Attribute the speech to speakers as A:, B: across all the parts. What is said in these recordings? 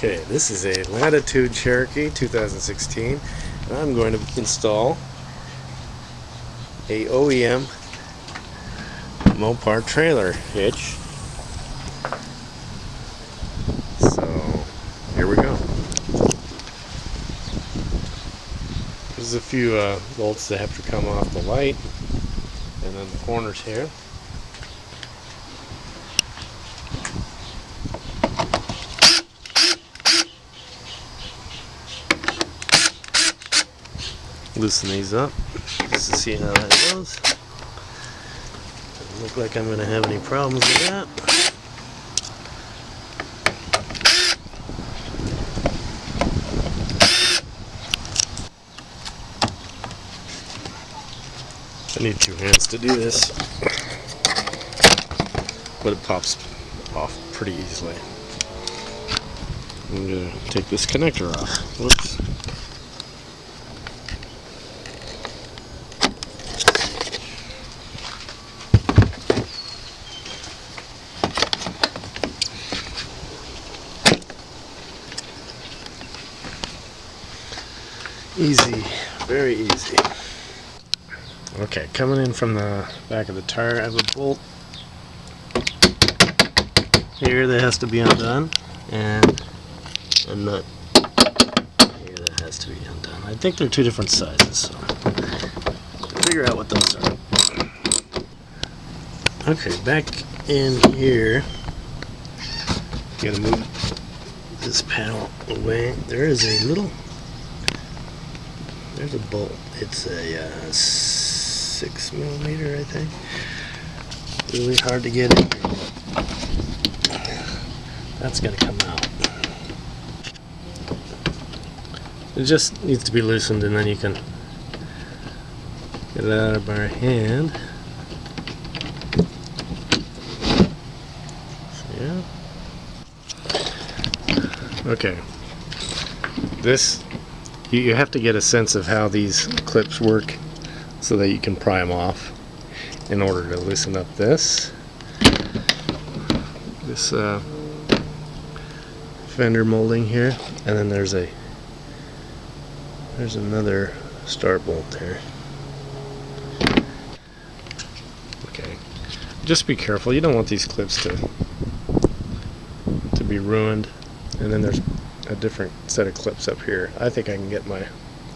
A: Okay, this is a Latitude Cherokee 2016, and I'm going to install a OEM Mopar trailer hitch. So, here we go. There's a few bolts that have to come off the light, and then the corners here. Loosen these up just to see how that goes. Doesn't look like I'm going to have any problems with that. I need two hands to do this, but it pops off pretty easily. I'm going to take this connector off. Whoops. Easy, very easy. Okay, coming in from the back of the tire, I have a bolt here that has to be undone, and a nut here that has to be undone. I think they're two different sizes, so figure out what those are. Okay, back in here, gotta move this panel away. There is a little. There's a bolt. It's a 6mm, I think. Really hard to get in. That's going to come out. It just needs to be loosened, and then you can get it out of our hand. So, yeah. Okay. This. You have to get a sense of how these clips work so that you can pry them off in order to loosen up this fender molding here, and then there's another start bolt there. Okay, just be careful. You don't want these clips to be ruined. And then there's a different set of clips up here. I think I can get my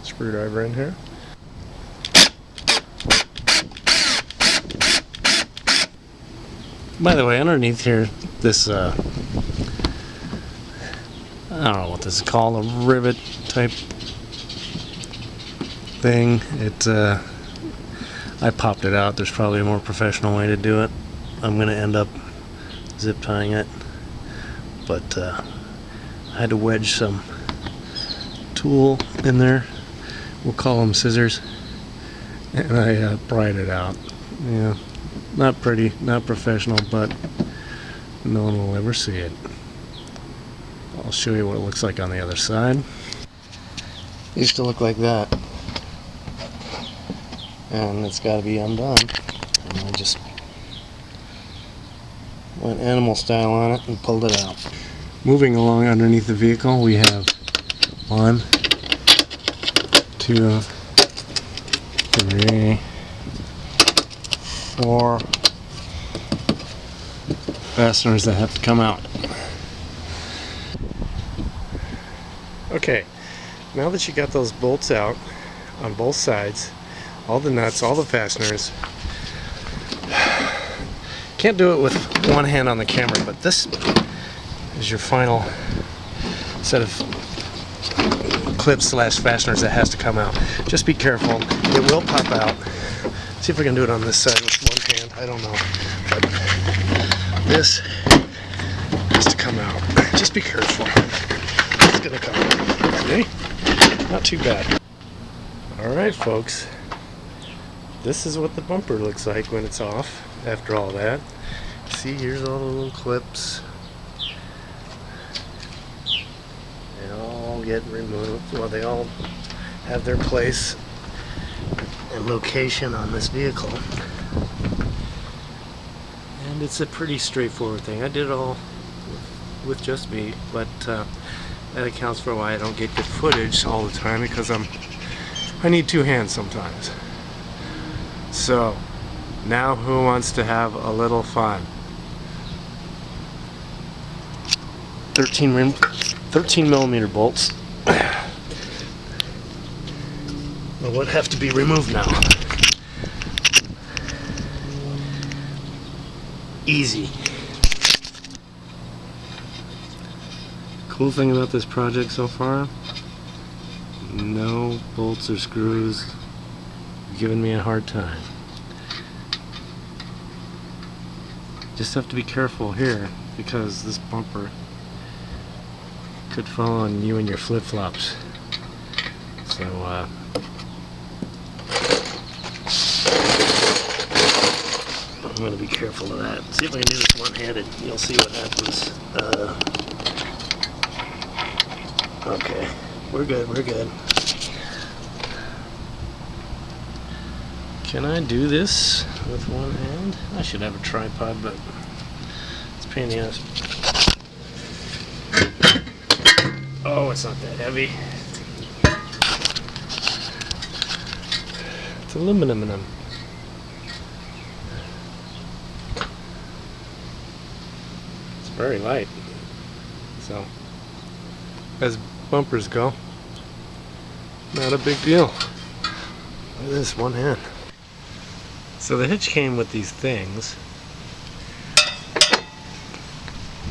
A: screwdriver in here. By the way, underneath here, this I don't know what this is called, a rivet type thing. I popped it out. There's probably a more professional way to do it. I'm gonna end up zip tying it, but I had to wedge some tool in there. We'll call them scissors, and I pried it out. Yeah, not pretty, not professional, but no one will ever see it. I'll show you what it looks like on the other side. It used to look like that, and it's got to be undone. And I just went animal style on it and pulled it out. Moving along underneath the vehicle, we have 1, 2, 3, 4 fasteners that have to come out. Okay, now that you got those bolts out on both sides, all the nuts, all the fasteners, can't do it with one hand on the camera, but this is your final set of clips slash fasteners that has to come out. Just be careful, it will pop out. See if I can do it on this side with one hand, I don't know, but this has to come out. Just be careful, it's gonna come out. Okay, not too bad. Alright folks, this is what the bumper looks like when it's off after all that. See, here's all the little clips. Get removed. Well, they all have their place and location on this vehicle, and it's a pretty straightforward thing. I did it all with just me, but that accounts for why I don't get good footage all the time, because I need two hands sometimes. So now who wants to have a little fun? 13 millimeter bolts. Well, what have to be removed now? Easy. Cool thing about this project so far, no bolts or screws giving me a hard time. Just have to be careful here, because this bumper could fall on you and your flip-flops. So I'm going to be careful of that. See if I can do this one-handed. You'll see what happens. Okay, we're good, we're good. Can I do this with one hand? I should have a tripod, but it's a pain in the ass. Oh, it's not that heavy. It's aluminum. It's very light. So, as bumpers go, not a big deal. Look at this, one hand. So the hitch came with these things.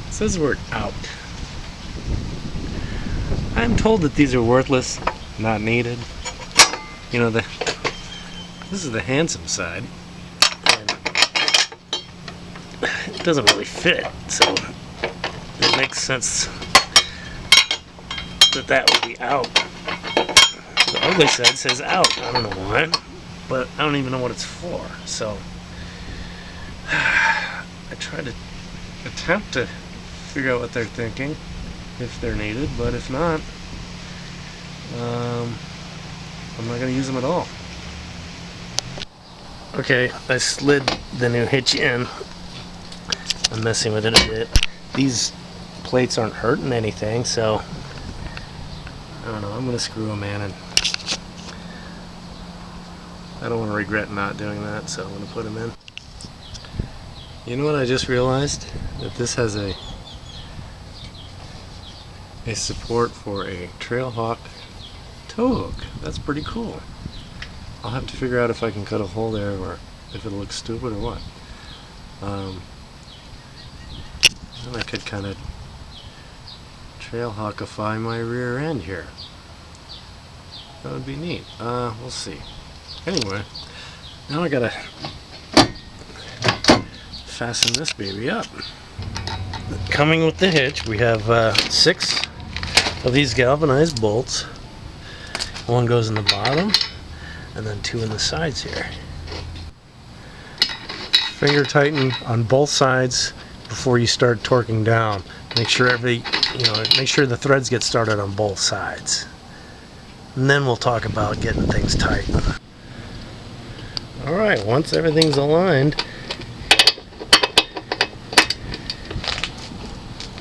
A: It says the word out. I'm told that these are worthless, not needed. You know, this is the handsome side, and it doesn't really fit, so it makes sense that would be out. The ugly side says out. I don't know why, but I don't even know what it's for. So I try to attempt to figure out what they're thinking, if they're needed, but if not, I'm not going to use them at all. Okay, I slid the new hitch in. I'm messing with it a bit. These plates aren't hurting anything, so I don't know, I'm going to screw them in, and I don't want to regret not doing that, so I'm going to put them in. You know what I just realized? That this has a support for a Trailhawk tow hook. That's pretty cool. I'll have to figure out if I can cut a hole there, or if it'll look stupid or what. And I could kind of Trailhawkify my rear end here. That would be neat. We'll see. Anyway, now I gotta fasten this baby up. Coming with the hitch, we have 6 of these galvanized bolts. One goes in the bottom, and then 2 in the sides here. Finger tighten on both sides before you start torquing down. Make sure make sure the threads get started on both sides. And then we'll talk about getting things tight. Alright, once everything's aligned,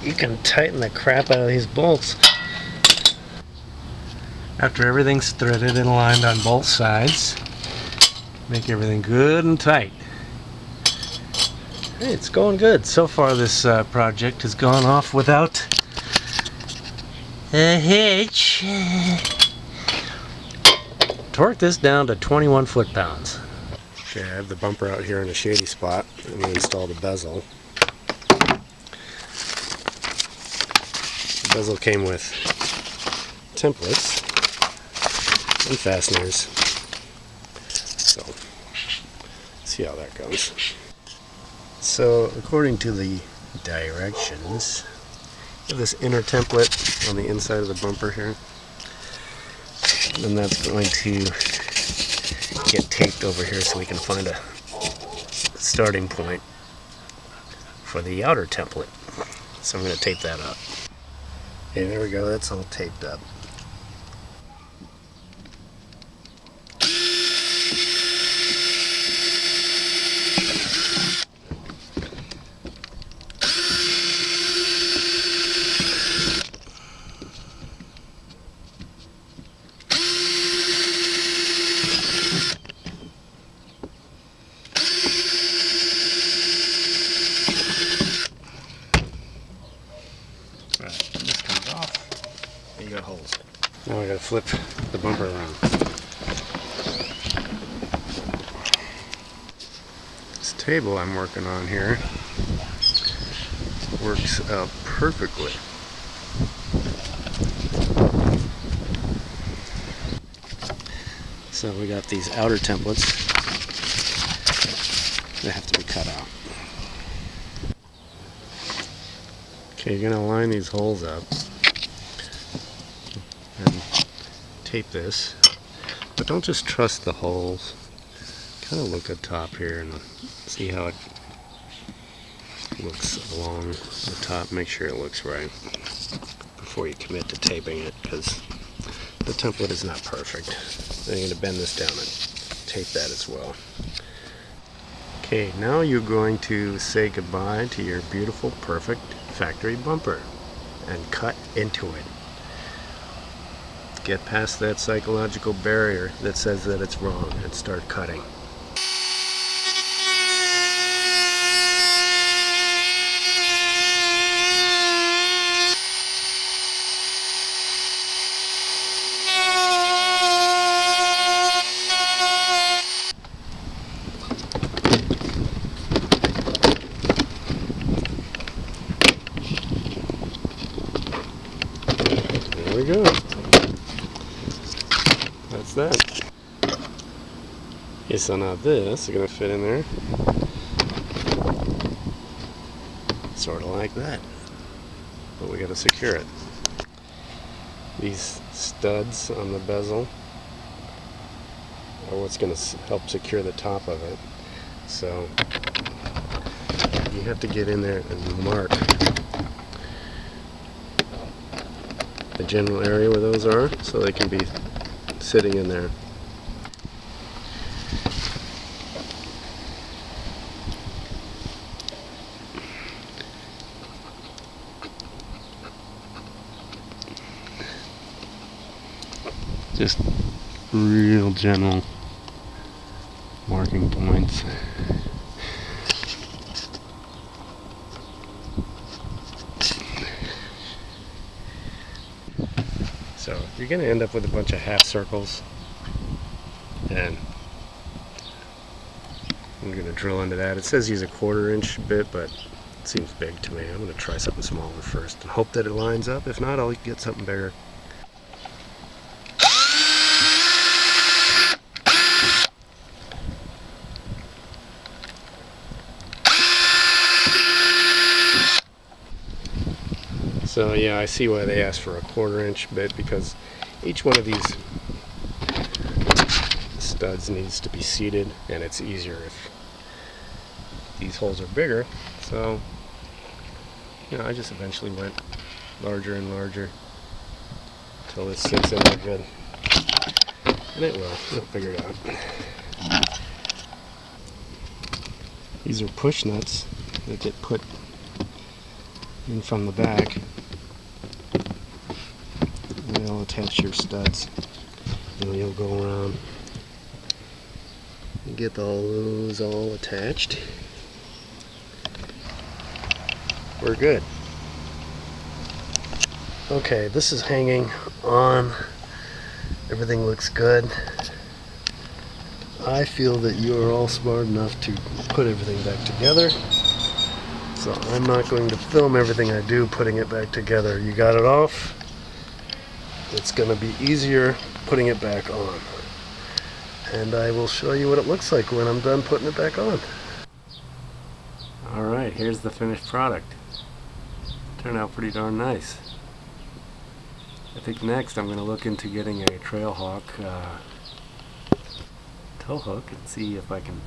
A: you can tighten the crap out of these bolts. After everything's threaded and aligned on both sides, make everything good and tight. Hey, it's going good. So far this project has gone off without a hitch. Torque this down to 21 foot-pounds. Okay, I have the bumper out here in a shady spot, and we installed a bezel. The bezel came with templates and fasteners. So, see how that goes. So, according to the directions, we have this inner template on the inside of the bumper here. And that's going to get taped over here so we can find a starting point for the outer template. So I'm going to tape that up. Okay, there we go, that's all taped up. flip the bumper around. This table I'm working on here works out perfectly. So we got these outer templates. They have to be cut out. Okay, you're going to line these holes up and tape this. But don't just trust the holes. Kind of look at top here and see how it looks along the top. Make sure it looks right before you commit to taping it, because the template is not perfect. Then you're going to bend this down and tape that as well. Okay, now you're going to say goodbye to your beautiful, perfect factory bumper and cut into it. Get past that psychological barrier that says that it's wrong and start cutting. There we go. That's that. Okay, so now this is going to fit in there. Sort of like that. But we got to secure it. These studs on the bezel are what's going to help secure the top of it. So you have to get in there and mark the general area where those are, so they can be sitting in there. Just real general marking points. So you're going to end up with a bunch of half circles, and I'm going to drill into that. It says use a 1/4 inch bit, but it seems big to me. I'm going to try something smaller first and hope that it lines up. If not, I'll get something bigger. So yeah, I see why they asked for a 1/4 inch bit, because each one of these studs needs to be seated, and it's easier if these holes are bigger. So, you know, I just eventually went larger and larger until this sits in there good. And it will. We'll figure it out. These are push nuts that get put in from the back. They'll attach your studs, and you'll go around and get all those all attached. We're good. Okay, this is hanging on. Everything looks good. I feel that you are all smart enough to put everything back together, so I'm not going to film everything I do putting it back together. You got it off. It's going to be easier putting it back on, and I will show you what it looks like when I'm done putting it back on. Alright, here's the finished product. Turned out pretty darn nice. I think next I'm going to look into getting a Trailhawk tow hook and see if I can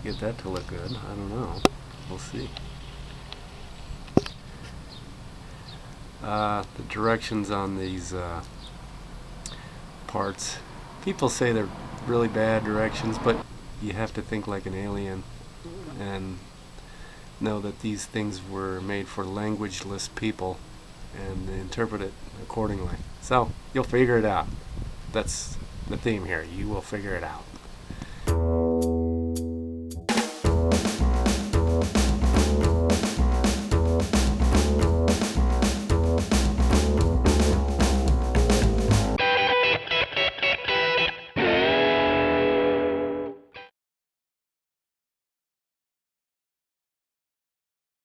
A: get that to look good. I don't know. We'll see. The directions on these parts, people say they're really bad directions, but you have to think like an alien and know that these things were made for languageless people and interpret it accordingly. So you'll figure it out. That's the theme here. You will figure it out.